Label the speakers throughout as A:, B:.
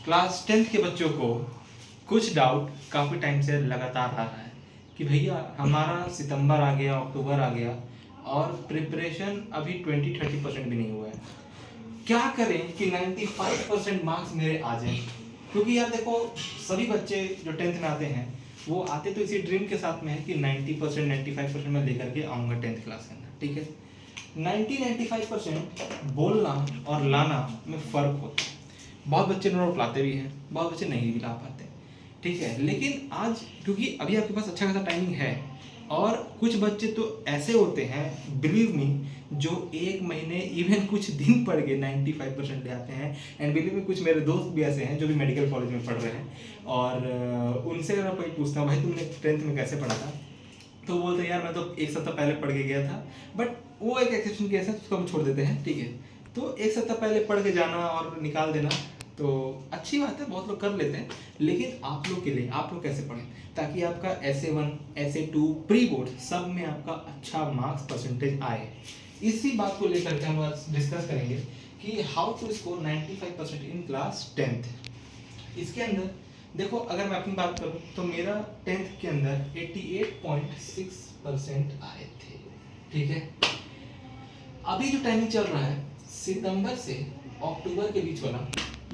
A: Class 10th के बच्चों को कुछ डाउट काफ़ी टाइम से लगातार आ रहा है कि भैया हमारा सितंबर आ गया, अक्टूबर आ गया और प्रिपरेशन अभी 20-30% भी नहीं हुआ है। क्या करें कि 95% मार्क्स मेरे आ जाएं? क्योंकि यार देखो, सभी बच्चे जो 10th में आते हैं वो आते तो इसी ड्रीम के साथ में है कि 90% 95% मैं लेकर के आऊँगा 10th क्लास के अंदर, ठीक है। 90-95% बोलना और लाना में फ़र्क होता है। बहुत बच्चे नोट लाते भी हैं, बहुत बच्चे नहीं भी ला पाते, ठीक है। लेकिन आज क्योंकि अभी आपके पास अच्छा खासा टाइमिंग है और कुछ बच्चे तो ऐसे होते हैं, बिलीव मी, जो एक महीने इवन कुछ दिन पढ़ के 95% ले आते हैं। एंड बिलीव मी, कुछ मेरे दोस्त भी ऐसे हैं जो भी मेडिकल कॉलेज में पढ़ रहे हैं और उनसे अगर कोई पूछता हूँ भाई तुमने 10th में कैसे पढ़ा था, तो वो बोलते यार मैं तो एक सप्ताह पहले पढ़ के गया था। बट वो एक एक्सेप्शन केस है, उसको हम छोड़ देते हैं, ठीक है। तो एक सप्ताह पहले पढ़ के जाना और निकाल देना तो अच्छी बात है, बहुत लोग कर लेते हैं। लेकिन आप लोग के लिए आप लोग कैसे पढ़ें ताकि आपका SA1 SA2 प्री बोर्ड सब में आपका अच्छा मार्क्स परसेंटेज आए। इसी बात को लेकर के हम आज डिस्कस करेंगे कि how to score 95% in class 10th। इसके अंदर देखो, अगर मैं अपनी बात करूं तो मेरा 10th के अंदर 88.6% आए थे, ठीक है। अभी जो टाइमिंग चल रहा है सितंबर से अक्टूबर के बीच वाला,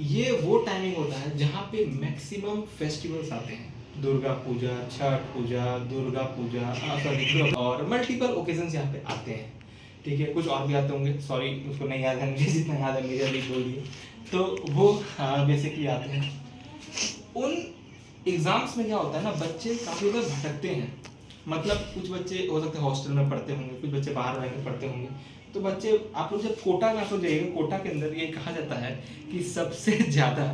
A: ये वो टाइमिंग होता है जहाँ पे मैक्सिमम फेस्टिवल्स आते हैं। दुर्गा पूजा, छठ पूजा, दुर्गा पूजा, सॉरी, और मल्टीपल ओकेजन्स यहाँ पे आते हैं, ठीक है। कुछ और भी आते होंगे, सॉरी उसको नहीं याद है मुझे, जितना याद है मुझे अभी बोल दिए। तो वो बेसिकली आते हैं। उन एग्जाम्स में क्या होता है ना, बच्चे काफ़ी ज़्यादा भटकते हैं। मतलब कुछ बच्चे हो सकते हैं हॉस्टल में पढ़ते होंगे, कुछ बच्चे बाहर रह के पढ़ते होंगे। तो बच्चे, आप लोग जब कोटा में आप लोग जाइएगा, कोटा के अंदर ये कहा जाता है कि सबसे ज़्यादा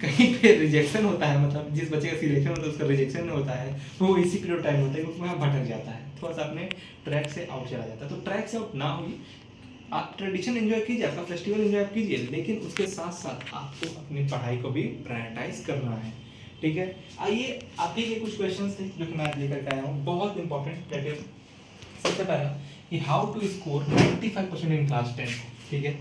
A: कहीं पे रिजेक्शन होता है, मतलब जिस बच्चे का सिलेक्शन होता है उसका रिजेक्शन होता है, वो इसी पीरियड टाइम होता है क्योंकि वहाँ भटक जाता है, थोड़ा सा अपने ट्रैक से आउट चला जाता है। तो ट्रैक से आउट ना होगी, आप ट्रेडिशन एंजॉय कीजिए, आपका फेस्टिवल एंजॉय कीजिए, लेकिन उसके साथ साथ आपको अपनी पढ़ाई को भी प्रायोरिटाइज करना है, ठीक है। आइए, आप ही के कुछ क्वेश्चंस थे जो कि मैं आज लेकर के आया हूँ, बहुत इंपॉर्टेंट। दैट इज सबसे पहला कि how to score 95% in class 10, ठीक है।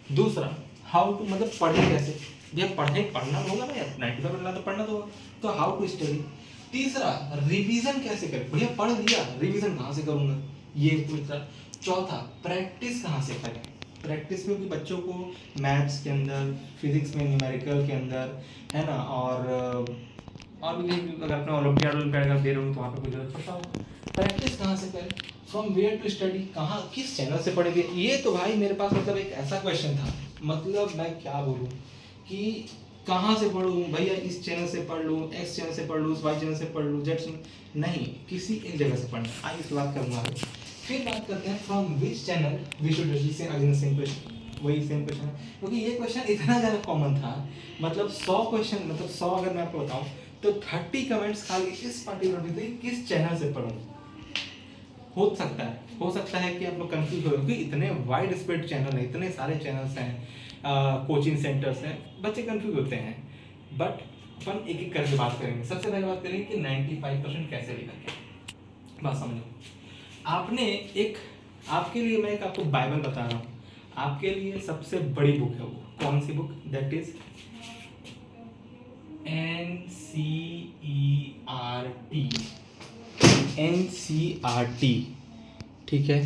A: दूसरा, हाउ टू मतलब पढ़े कैसे, भैया पढ़ना होगा ना यार, 95% तो पढ़ना तो होगा, तो हाउ टू स्टडी। तीसरा, रिवीजन कैसे करें, भैया पढ़ लिया, रिवीजन कहाँ से करूँगा, ये पूछा। चौथा, प्रैक्टिस कहाँ से करें। प्रैक्टिस में भी बच्चों को मैथ्स के अंदर, फिजिक्स में न्यूमेरिकल के अंदर, है ना, और भी अगर अपना ओलंपियाड का दे रहे हो तो वहाँ पे कुछ छोटा हो। प्रैक्टिस कहाँ से करें, फ्रॉम वेयर टू स्टडी, कहाँ किस चैनल से पढ़ेंगे। ये तो भाई मेरे पास मतलब एक ऐसा क्वेश्चन था, मतलब मैं क्या बोलूँ कि कहाँ से पढ़ूँ भैया, इस चैनल से पढ़ लूँ, एक्स चैनल से पढ़ लूँ, वाई चैनल से पढ़ लूँ, जेड चैनल, नहीं, किसी एक जगह से पढ़ना। आइए इस बात करूँगा। फिर बात करते हैं from which channel we should register, again same question, वही सेम क्वेश्चन है क्योंकि ये क्वेश्चन इतना ज़्यादा कॉमन था। मतलब 100 क्वेश्चन, मतलब 100 अगर मैं आपको बताऊँ तो 30 कमेंट्स खाली इस पर्टिकुलर थे किस चैनल से पढ़ूँ। हो सकता है कि आप लोग कंफ्यूज हो क्योंकि इतने वाइड स्प्रेड चैनल हैं, इतने सारे चैनल्स हैं, कोचिंग सेंटर्स हैं, बच्चे कंफ्यूज होते हैं। बट अपन एक एक करके बात करेंगे। सबसे पहले बात करेंगे कि 95% कैसे लेकर, बात समझो। आपने एक, आपके लिए मैं एक आपको बाइबल बता रहा हूँ, आपके लिए सबसे बड़ी बुक है वो, कौन सी बुक, दैट इज NCERT, ठीक है।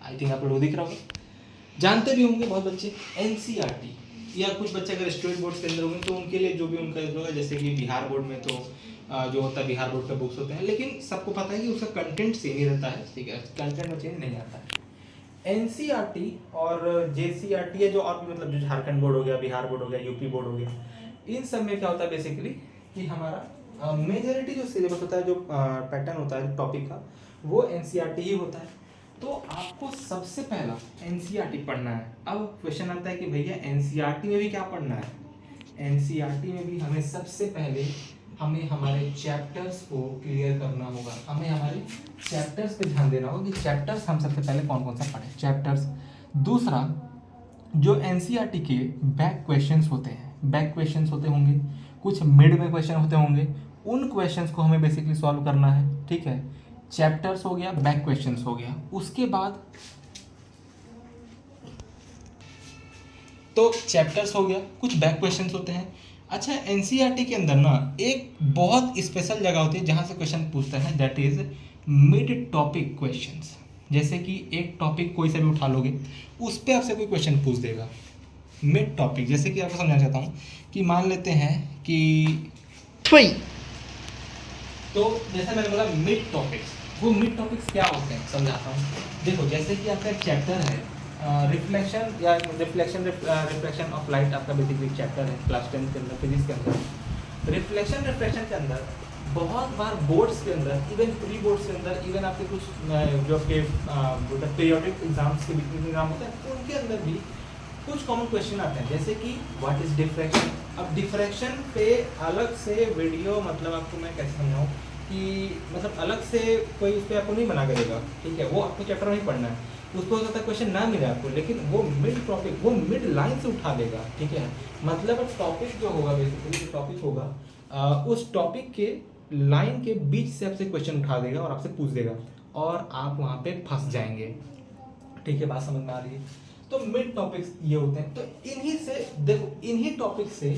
A: आई थिंक आप लोग दिख रहा होगा, जानते भी होंगे बहुत बच्चे NCERT। या कुछ बच्चे अगर स्टेट बोर्ड के अंदर होंगे तो उनके लिए जो भी उनका होगा, जैसे कि बिहार बोर्ड में तो जो होता है बिहार बोर्ड का बुक्स होते हैं, लेकिन सबको पता है कि उसका कंटेंट सेम ही रहता है, ठीक है, कंटेंट में चेंज नहीं आता है। NCERT और JCERT है जो, और भी मतलब जो झारखंड बोर्ड हो गया, बिहार बोर्ड हो गया, यूपी बोर्ड हो गया, इन सब में क्या होता है बेसिकली कि हमारा मेजॉरिटी जो सिलेबस होता है, जो पैटर्न होता है टॉपिक का, वो NCERT ही होता है। तो आपको सबसे पहला NCERT पढ़ना है। अब क्वेश्चन आता है कि भैया NCERT में भी क्या पढ़ना है। NCERT में भी हमें सबसे पहले हमारे चैप्टर्स को क्लियर करना होगा, हमें हमारे चैप्टर्स पे ध्यान देना होगा कि चैप्टर्स हम सबसे पहले कौन कौन सा पढ़ें, चैप्टर्स। दूसरा, जो NCERT के बैक क्वेश्चंस होते हैं, बैक क्वेश्चंस होते होंगे, कुछ मिड में क्वेश्चन होते होंगे, उन क्वेश्चंस को हमें बेसिकली सॉल्व करना है, ठीक है। चैप्टर्स हो गया, बैक क्वेश्चंस हो गया। उसके बाद तो चैप्टर्स हो गया, कुछ बैक क्वेश्चंस होते हैं। अच्छा, एनसीईआरटी के अंदर ना एक बहुत स्पेशल जगह होती है जहाँ से क्वेश्चन पूछता है, that is mid topic questions. जैसे कि एक टॉपिक कोई सा भी उठा लोगे, उस पर आपसे कोई क्वेश्चन पूछ देगा मिड टॉपिक। जैसे कि आपको समझाना चाहता हूँ कि मान लेते हैं कि कोई, तो जैसे मैंने बोला मिड टॉपिक्स, वो मिड टॉपिक्स क्या होते हैं समझाता हूँ। देखो, जैसे कि आपका एक चैप्टर है रिफ्लेक्शन या रिफ्लेक्शन ऑफ लाइट, आपका बेसिकली चैप्टर है क्लास 10 के अंदर फिजिक्स के अंदर। रिफ्लेक्शन के अंदर बहुत बार बोर्ड्स के अंदर, इवन प्री बोर्ड्स के अंदर, इवन आपके कुछ जो आपके पीरियोडिक एग्जाम्स के बीच में एग्जाम होते हैं उनके अंदर भी कुछ कॉमन क्वेश्चन आते हैं। जैसे कि व्हाट इज डिफ्रैक्शन। अब डिफ्रैक्शन पे अलग से वीडियो, मतलब आपको मैं कैसे समझाऊँ कि मतलब अलग से कोई उस पर आपको नहीं बना करेगा, ठीक है, वो आपको चैप्टर में ही पढ़ना है। उसको हो सकता है क्वेश्चन ना मिले आपको, लेकिन वो मिड टॉपिक, वो मिड लाइन से उठा देगा, ठीक है। मतलब टॉपिक जो होगा, बेसिकली जो टॉपिक होगा उस टॉपिक के लाइन के बीच से आपसे क्वेश्चन उठा देगा और आपसे पूछ देगा, और आप वहाँ पे फंस जाएंगे, ठीक है। बात समझ में आ रही है? तो मिड टॉपिक्स ये होते हैं। तो इन्हीं से देखो, इन्हीं टॉपिक से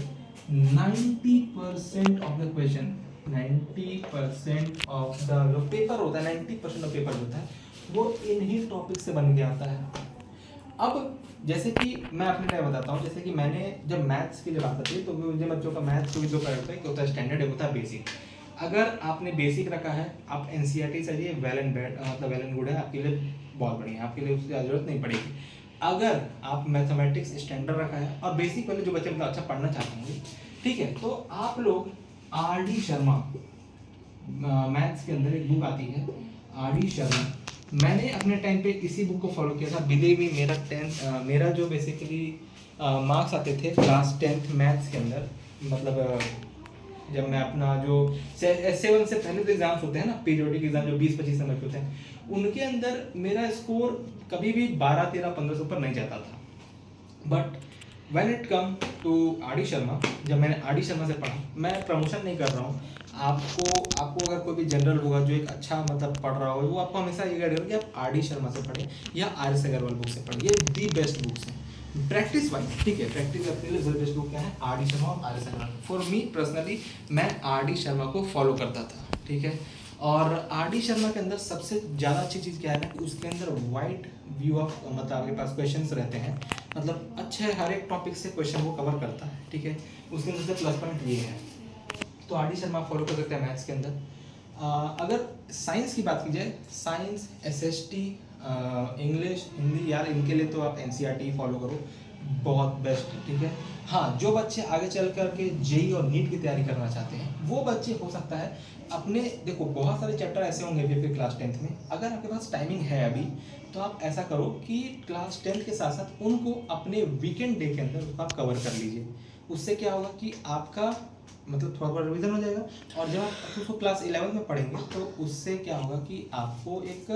A: 90% of the question, 90% of the जो पेपर होता है, 90% ऑफ पेपर होता है वो इन्हीं टॉपिक से बन के आता है। अब जैसे कि मैं अपने टाइम बताता हूँ, जैसे कि मैंने जब मैथ्स की जब बात आती है तो मुझे बच्चों का मैथ्स को दो तरह होता है, एक होता है स्टैंडर्ड, एक होता है बेसिक। अगर आपने बेसिक रखा है, आप एनसीईआरटी से ये वेल एंड बैड, मतलब वेल एंड गुड है, आपके लिए बहुत बढ़िया है, आपके लिए उसकी जरूरत नहीं पड़ेगी। अगर आप मैथमेटिक्स स्टैंडर्ड रखा है और बेसिक वाले जो बच्चे मतलब अच्छा पढ़ना चाहते होंगे, ठीक है, तो आप लोग आर डी शर्मा, मैथ्स के अंदर एक बुक आती है आर डी शर्मा, मैंने अपने टाइम पे इसी बुक को फॉलो किया था। बिलीव मी, मेरा जो बेसिकली मार्क्स आते थे क्लास 10th मैथ्स के अंदर, मतलब जब मैं अपना जो 7 से पहले जो एग्जाम्स होते हैं ना, पीरियोडिक एग्जाम जो 20-25 नंबर के होते हैं, उनके अंदर मेरा स्कोर कभी भी 12, 13, 15 से ऊपर नहीं जाता था। But when it come to R D Sharma, जब मैंने आर डी शर्मा से पढ़ा, मैं प्रमोशन नहीं कर रहा हूँ, आपको अगर कोई भी जनरल होगा जो एक अच्छा मतलब पढ़ रहा हो, वो आपको हमेशा ये गाइड करेगा कि आप आर डी शर्मा से पढ़ें या आर एस अग्रवाल बुक से पढ़ें। ये दी बेस्ट बुक्स हैं प्रैक्टिस वाइज, ठीक है। प्रैक्टिस अपने लिए बेस्ट बुक क्या है, आर डी शर्मा और R S Agarwal. For me personally मैं आर डी शर्मा को फॉलो करता था, ठीक है। और आर डी शर्मा के अंदर सबसे ज़्यादा अच्छी चीज़ क्या है ना, कि उसके अंदर वाइड व्यू ऑफ, मतलब आपके पास क्वेश्चंस रहते हैं, मतलब अच्छे हर एक टॉपिक से क्वेश्चन वो कवर करता है, ठीक है। उसके अंदर से प्लस पॉइंट ये है, तो आर डी शर्मा फॉलो कर सकते हैं मैथ्स के अंदर। अगर साइंस की बात की जाए, साइंस, एसएसटी, इंग्लिश, हिंदी, यार इनके लिए तो आप एनसीईआरटी फॉलो करो, बहुत बेस्ट, ठीक है। हाँ, जो बच्चे आगे चल कर के जेई और नीट की तैयारी करना चाहते हैं, वो बच्चे हो सकता है अपने, देखो बहुत सारे चैप्टर ऐसे होंगे भी आपके क्लास 10th में, अगर आपके पास टाइमिंग है अभी, तो आप ऐसा करो कि क्लास 10th के साथ साथ उनको अपने वीकेंड डे के अंदर उनको आप कवर कर लीजिए। उससे क्या होगा कि आपका मतलब थोड़ा बहुत रिविजन हो जाएगा, और जब आप उसको क्लास 11 में पढ़ेंगे तो उससे क्या होगा कि आपको एक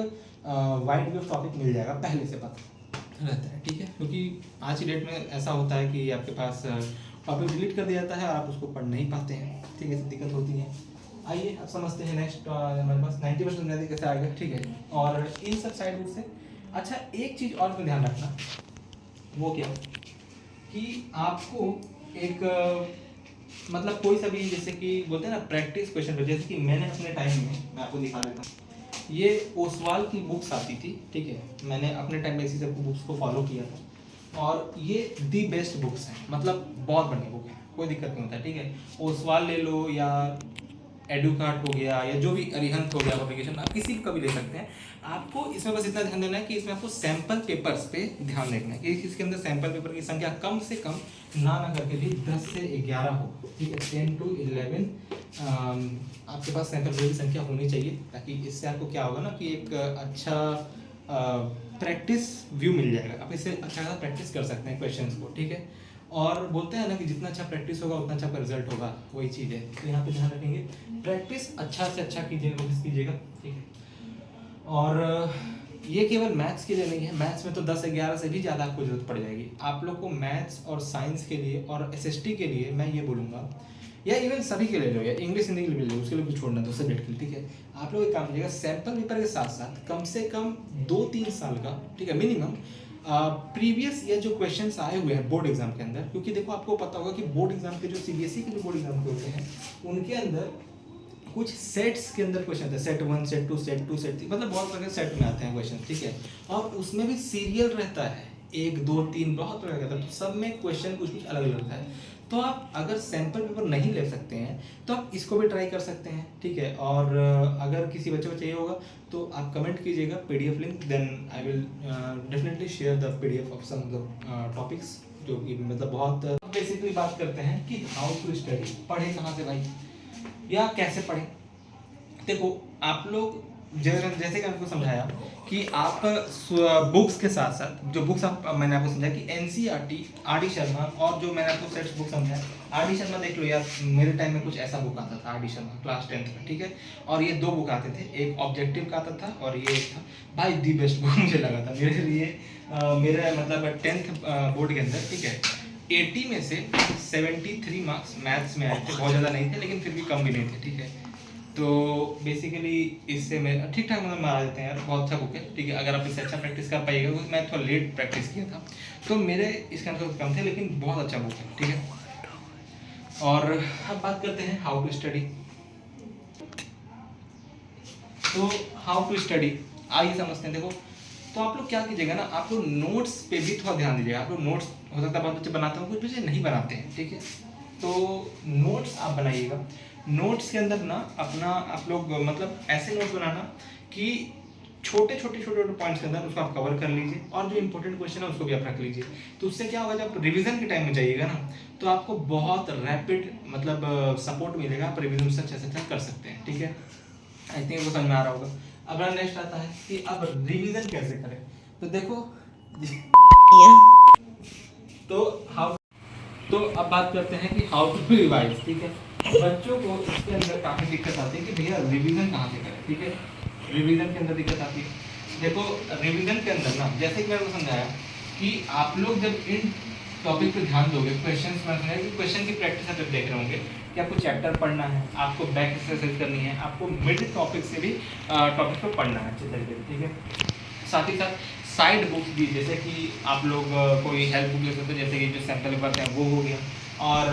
A: वाइड व्यू टॉपिक मिल जाएगा, पहले से पता रहता है, ठीक है। क्योंकि आज की डेट में ऐसा होता है कि आपके पास टॉपिक डिलीट कर दिया जाता है और आप उसको पढ़ नहीं पाते हैं, ठीक है, दिक्कत होती है। आइए अब समझते हैं नेक्स्ट, हमारे पास 90% बुनियादी कैसे आएगा, ठीक है। और इन सब साइड बुक से अच्छा एक चीज़ और में ध्यान रखना, वो क्या कि आपको एक मतलब कोई सा भी, जैसे कि बोलते हैं ना प्रैक्टिस क्वेश्चन, जैसे कि मैंने अपने टाइम में, मैं आपको दिखा देता हूँ, ये ओसवाल की बुक्स आती थी, ठीक है, मैंने अपने टाइम में इसी सब बुक्स को फॉलो किया था, और ये दी बेस्ट बुक्स हैं, मतलब बहुत बढ़िया बुक है, कोई दिक्कत नहीं होता, ठीक है। ओसवाल ले लो या एडुकार्ट हो गया या जो भी अरिहंत हो गया पब्लिकेशन, आप किसी का भी ले सकते हैं। आपको इसमें बस इतना ध्यान देना है कि इसमें आपको सैंपल पेपर्स पे ध्यान रखना है कि इसके अंदर सैंपल पेपर की संख्या कम से कम ना करके भी 10 से 11 हो, ठीक है, 10 to 11 आपके पास सैंपल पेपर की संख्या होनी चाहिए, ताकि इससे आपको क्या होगा ना कि एक अच्छा प्रैक्टिस व्यू मिल जाएगा, आप इससे अच्छा खासा प्रैक्टिस कर सकते हैं क्वेश्चंस को, ठीक है। और बोलते हैं ना कि जितना अच्छा प्रैक्टिस होगा उतना अच्छा रिजल्ट होगा, वही चीज़ है, तो यहाँ पे ध्यान रखेंगे, प्रैक्टिस अच्छा से अच्छा कीजिएगा, कोशिश कीजिएगा, ठीक है। और ये केवल मैथ्स के लिए नहीं है, मैथ्स में तो 10-11 से भी ज़्यादा आपको जरूरत पड़ जाएगी। आप लोग को मैथ्स और साइंस के लिए और एसएसटी के लिए मैं ये बोलूँगा, या इवन सभी के लिए लो, या इंग्लिश हिंदी के लिए लो, उसके लिए कुछ छोड़ना तो सब्जेक्ट के लिए, ठीक है। आप लोग एक काम कीजिएगा, सैंपल पेपर के साथ साथ कम से कम 2-3 साल का, ठीक है, मिनिमम प्रीवियस ईयर जो क्वेश्चंस आए हुए हैं बोर्ड एग्जाम के अंदर, क्योंकि देखो आपको पता होगा कि बोर्ड एग्जाम के जो सीबीएसई के जो बोर्ड एग्जाम के होते हैं उनके अंदर कुछ सेट्स के अंदर क्वेश्चन है, सेट 1 सेट 2 सेट 2 सेट 3, मतलब बहुत सारे सेट में आते हैं क्वेश्चन, ठीक है। और उसमें भी सीरियल रहता है 1 2 3 बहुत तरह का, तो सब में क्वेश्चन कुछ कुछ अलग अलग रहता है। तो आप अगर सैंपल पेपर नहीं ले सकते हैं तो आप इसको भी ट्राई कर सकते हैं, ठीक है। और अगर किसी बच्चे को चाहिए होगा तो आप कमेंट कीजिएगा PDF link, then I will definitely share the PDF of some of the topics, जो कि मतलब बहुत बेसिकली बात करते हैं कि हाउ टू स्टडी, पढ़े कहाँ से भाई या कैसे पढ़ें। देखो आप लोग जैसे कि आपको समझाया कि आप बुक्स के साथ साथ जो बुक्स मैंने आपको समझाया कि एनसीईआरटी, आर.डी. शर्मा, और जो मैंने आपको सेट्स बुक समझाया, आर.डी. शर्मा देख लो यार, मेरे टाइम में कुछ ऐसा बुक आता था आर.डी. शर्मा क्लास 10th में, ठीक है। और ये 2 बुक आते थे, एक ऑब्जेक्टिव का आता था और ये एक था भाई दी बेस्ट बुक मुझे लगा था मेरे लिए। मेरा मतलब 10th बोर्ड के अंदर, ठीक है, 80 में से 73 मार्क्स मैथ्स में आए थे, बहुत ज़्यादा नहीं थे लेकिन फिर भी कम भी नहीं थे, ठीक है। तो बेसिकली इससे मैं ठीक ठाक मतलब मारा देते हैं यार, बहुत अच्छा बुक है, ठीक है। अगर आप इससे अच्छा प्रैक्टिस कर पाइएगा, क्योंकि मैं थोड़ा लेट प्रैक्टिस किया था तो मेरे इसके अंदर कम थे, लेकिन बहुत अच्छा बुक है, ठीक है। और अब बात करते हैं हाउ टू स्टडी। तो हाउ टू स्टडी आइए समझते हैं। देखो तो आप लोग क्या कीजिएगा ना, आप लोग नोट्स पे भी थोड़ा ध्यान दीजिएगा। आप लोग नोट्स हो सकता है बहुत बच्चे बनाते हैं, कुछ बच्चे नहीं बनाते हैं, ठीक है। तो नोट्स आप बनाइएगा। नोट्स के अंदर ना अपना आप लोग मतलब ऐसे नोट्स बनाना कि छोटे पॉइंट्स के अंदर उसको आप कवर कर लीजिए, और जो इंपॉर्टेंट क्वेश्चन है उसको भी आप रख लीजिए। तो उससे क्या होगा, जब आप रिवीजन के टाइम में जाइएगा ना तो आपको बहुत रैपिड मतलब सपोर्ट मिलेगा, आप रिवीजन से अच्छा कर सकते हैं, ठीक है। आई थिंक वो समझ में आ रहा होगा। अब नेक्स्ट आता है कि अब रिवीजन कैसे करें। तो देखो तो अब बात करते हैं कि हाउ टू रिवाइज, ठीक है। बच्चों को इसके अंदर काफ़ी दिक्कत आती है कि भैया रिवीजन कहाँ से करें, ठीक है। रिवीजन के अंदर दिक्कत आती है। देखो रिवीजन के अंदर ना, जैसे कि मैंने समझाया कि आप लोग जब इन टॉपिक पे ध्यान दोगे, क्वेश्चन की प्रैक्टिस आप देख रहे होंगे कि आपको चैप्टर पढ़ना है, आपको बैक एक्सरसाइज करनी है, आपको मिड टॉपिक से भी टॉपिक को पढ़ना है अच्छे तरीके से, ठीक है। साथ ही साथ साइड बुक्स भी, जैसे कि आप लोग कोई हेल्प बुक ले सकते हैं, जैसे कि जो सैम्पल पेपर हैं वो हो गया, और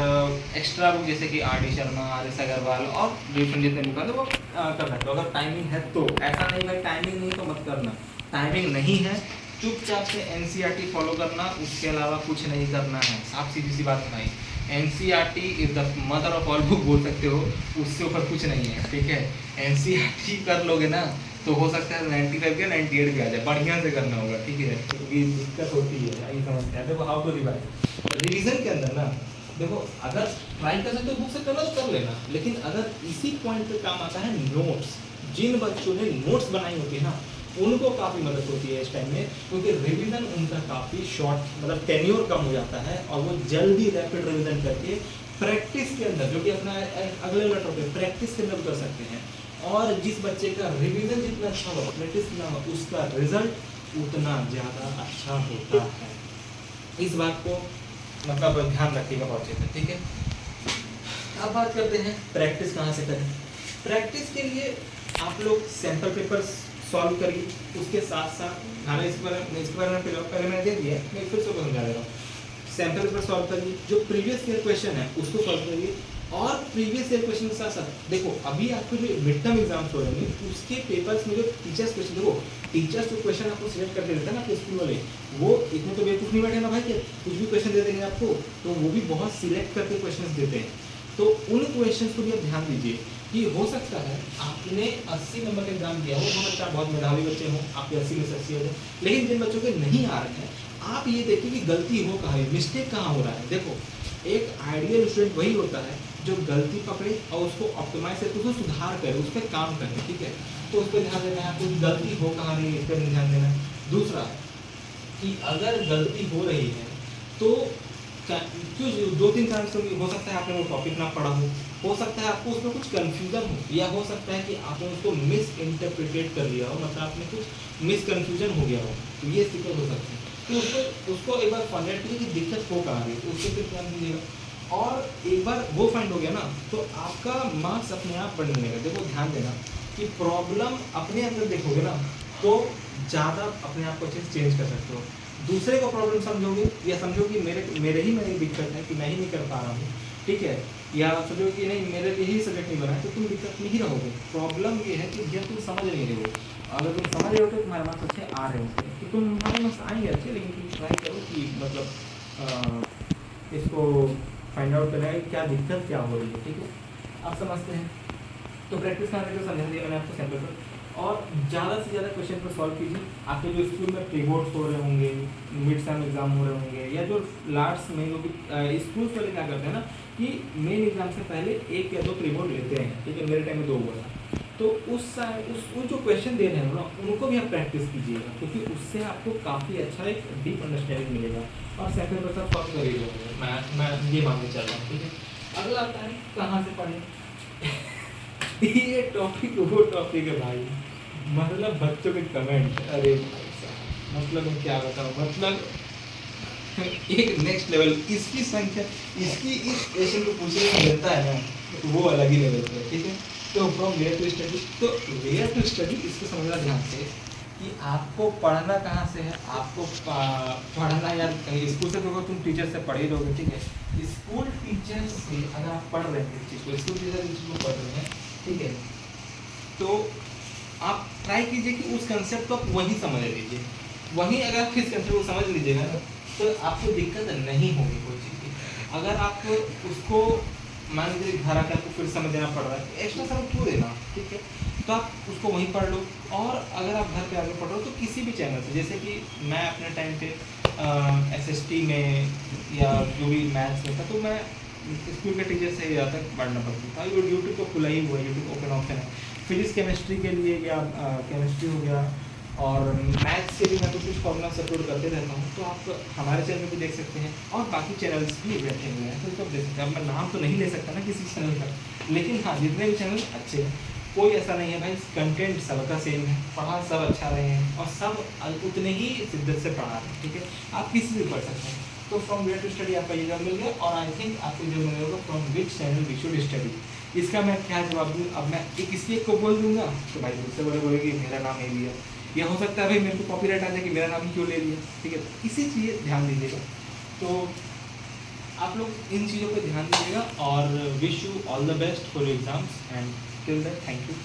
A: एक्स्ट्रा बुक जैसे कि आर.डी. शर्मा, आर.एस. अग्रवाल और डिफरेंट जितने बुक है वो कर सकते हो अगर टाइमिंग है तो। ऐसा नहीं भाई टाइमिंग नहीं तो मत करना, टाइमिंग नहीं है चुपचाप से एनसीईआरटी फॉलो करना, उसके अलावा कुछ नहीं करना है। साफ सीधी सी बात भाई, NCERT is the mother of all book बोल सकते हो, उससे ऊपर कुछ नहीं है, ठीक है। एनसीईआरटी कर लोगे ना तो हो सकता है 95 या 98 भी आ जाए, बढ़िया से करना होगा, ठीक है। क्योंकि दिक्कत होती है, यही समझते हैं। देखो हाउ टू रिवाइज रिवीजन के अंदर ना, देखो अगर ट्राई कर सकते हो बुक से करना तो कर लेना, लेकिन अगर इसी पॉइंट पे काम आता है नोट्स। जिन बच्चों ने नोट्स बनाई होती है ना उनको काफ़ी मदद होती है इस टाइम में, क्योंकि रिवीजन उनका काफ़ी शॉर्ट मतलब टेन्योर कम हो जाता है, और वो जल्दी रैपिड रिवीजन करके प्रैक्टिस के अंदर, जो कि अपना अगले टॉपिक प्रैक्टिस के अंदर कर सकते हैं। और जिस बच्चे का रिवीजन जितना अच्छा हो, प्रैक्टिस जितना हो, उसका रिजल्ट उतना ज़्यादा अच्छा होता है। इस बात को मतलब ध्यान रखिएगा बहुत अच्छे से, ठीक है। अब बात करते हैं प्रैक्टिस कहाँ से करें। प्रैक्टिस के लिए आप लोग सैम्पल पेपर्स सॉल्व करिए, उसके साथ साथ हमें इसके बारे में पहले मैंने दे दिया, मैं फिर से समझा दे रहा हूँ। सैम्पल पेपर सॉल्व करिए, जो प्रीवियस ईयर क्वेश्चन है उसको सॉल्व करिए, और प्रीवियस ईयर क्वेश्चन के साथ साथ देखो अभी आपको जो मिड टर्म एग्जाम्स हो रहे हैं उसके पेपर्स में जो टीचर्स क्वेश्चन, देखो टीचर्स जो क्वेश्चन आपको सिलेक्ट करके देते हैं ना आपके स्कूल वाले, वो इतने तो बेवकूफ़ नहीं बैठे ना भाई कि कुछ भी क्वेश्चन दे देंगे आपको, तो वो भी बहुत सिलेक्ट करके क्वेश्चन देते हैं। तो उन क्वेश्चन को भी आप ध्यान दीजिए कि हो सकता है आपने 80 नंबर का एग्जाम दिया हो सकता है बहुत मेधावी बच्चे हों, आपके 80 में से 80 हो जाए, लेकिन जिन बच्चों के नहीं आ रहे हैं आप ये देखिए कि गलती हो कहाँ है, मिस्टेक कहाँ हो रहा है। देखो एक आइडियल स्टूडेंट वही होता है जो गलती पकड़े और उसको ऑप्टिमाइज करके उसको सुधार करे, उस पर काम करे, ठीक है। तो उस पर ध्यान देना है, आपको गलती हो कहाँ नहीं इस पर ध्यान देना है। दूसरा कि अगर गलती हो रही है तो क्यों 2-3 कारण से हो सकता है आपने वो टॉपिक ना पढ़ा हो सकता है आपको उसमें कुछ कन्फ्यूजन हो, या हो सकता है कि आपने उसको मिस इंटरप्रिटेट कर लिया हो, मतलब आपने कुछ मिस कन्फ्यूजन हो गया हो, तो ये दिक्कत हो सकती है। तो उसको एक बार फाइंड आउट कीजिए कि दिक्कत हो कहाँ रही है, तो उसको फिर ध्यान दीजिएगा। और एक बार वो फाइंड हो गया ना तो आपका मार्क्स अपने आप बढ़ने लगेगा। देखो ध्यान देना कि प्रॉब्लम अपने अंदर देखोगे ना तो ज़्यादा अपने आप को अच्छे से चेंज कर सकते हो। दूसरे को प्रॉब्लम समझोगे या समझो कि मेरे ही में दिक्कत है कि मैं ही नहीं कर पा रहा हूँ, ठीक है, या सोचो कि नहीं मेरे यही सब्जेक्ट नहीं बना है, तो तुम दिक्कत में ही रहोगे। प्रॉब्लम ये है कि भैया तुम समझ नहीं रहे हो। अगर तुम समझ रहे हो तो तुम्हारे मार्क्स अच्छे आ रहे होंगे, तो तुम्हारे मार्क्स आएंगे अच्छे, लेकिन तुम ट्राई करो कि मतलब इसको फाइंड आउट करना है क्या दिक्कत क्या हो रही है, ठीक है, आप समझते हैं। तो प्रैक्टिस करने को समझा दिया मैंने आपको सैंपल पर, और ज़्यादा से ज़्यादा क्वेश्चन पर सॉल्व कीजिए। आपके जो स्कूल में प्री बोर्ड्स हो रहे होंगे, मिड टर्म एग्जाम हो रहे होंगे, या जो लास्ट में जो भी स्कूल्स वाले क्या करते हैं ना कि मेन एग्जाम से पहले 1 या 2 प्री बोर्ड लेते हैं, ठीक है, मेरे टाइम में 2 हुआ था। तो उस जो क्वेश्चन दे रहे हैं ना उनको भी आप प्रैक्टिस कीजिएगा, क्योंकि उससे आपको काफ़ी अच्छा एक डीप अंडरस्टैंडिंग मिलेगा, और सेकंड पर सब सॉल्व कर ही जाएगा। मैं ये मान के चल रहा हूँ, ठीक है। अगला आता है कहाँ से पढ़ें। ये टॉपिक वो टॉपिक है भाई, मतलब बच्चों के कमेंट, अरे भाई साहब, मतलब मैं क्या बताऊँ, मतलब एक नेक्स्ट लेवल, इसकी संख्या, इसकी इस क्वेश्चन को पूछने में मिलता है ना, वो अलग ही लेवल पे, ठीक है। तो फ्रॉम वेयर टू स्टडी, तो वेयर टू स्टडी इसको समझना ध्यान से कि आपको पढ़ना कहाँ से है। आपको पढ़ना यार कहीं स्कूल से, तो तुम टीचर से पढ़ ही रहोगे, ठीक है। स्कूल टीचर से अगर आप पढ़ रहे हैं इस चीज़ को, स्कूल टीचर इस चीज़ को पढ़ रहे हैं, ठीक है, तो आप ट्राई कीजिए कि उस कंसेप्ट को आप वहीं समझ लीजिए। वहीं अगर आप इस कंसेप्ट को समझ लीजिएगा ना, तो आपको दिक्कत नहीं होगी कोई चीज़ की। अगर आप उसको मान लीजिए घर आकर आपको फिर समझ देना पड़ रहा है, एक्स्ट्रा समय क्यों देना, ठीक है, तो आप उसको वहीं पढ़ लो। और अगर आप घर पे आगे पढ़ रहे हो तो किसी भी चैनल से, जैसे कि मैं अपने टाइम पे SST में या जो भी मैथ्स में था, तो मैं स्कूल के टीचर से ज़्यादा पढ़ना पड़ता था। यूट्यूब तो खुला ही हुआ है, यूट्यूब ओपन ऑप्शन है। फिजिक्स केमिस्ट्री के लिए या केमिस्ट्री हो गया, और मैथ्स के भी मैं कुछ फॉर्मूला अपलोड करते रहता हूँ, तो आप हमारे चैनल पे देख सकते हैं, और बाकी चैनल्स भी बैठे हुए हैं, तो सब देख सकते हैं। अब मैं नाम तो नहीं ले सकता ना किसी चैनल का, लेकिन हाँ जितने भी चैनल अच्छे हैं, कोई ऐसा नहीं है भाई, कंटेंट सबका सेम है, पढ़ा सब अच्छा रहे हैं, और सब उतने ही शिद्दत से पढ़ा रहे हैं, ठीक है। आप किसी से भी पढ़ सकते हैं। तो फ्रॉम वेयर टू स्टडी आपका ये जवाब मिल गया, और आई थिंक आपको जो मिलेगा from which channel we should study, इसका मैं क्या जवाब दूँ। अब मैं किसी एक को बोल दूंगा तो भाई दूसरे वाले बोलेगी मेरा नाम ये लिया, या हो सकता है भाई मेरे को कॉपीराइट आ जाए कि मेरा नाम क्यों ले लिया, ठीक है। इसी चीज़ ध्यान दीजिएगा। तो आप लोग इन चीज़ों पर ध्यान दीजिएगा, और wish you all the best for exams, and till that thank you.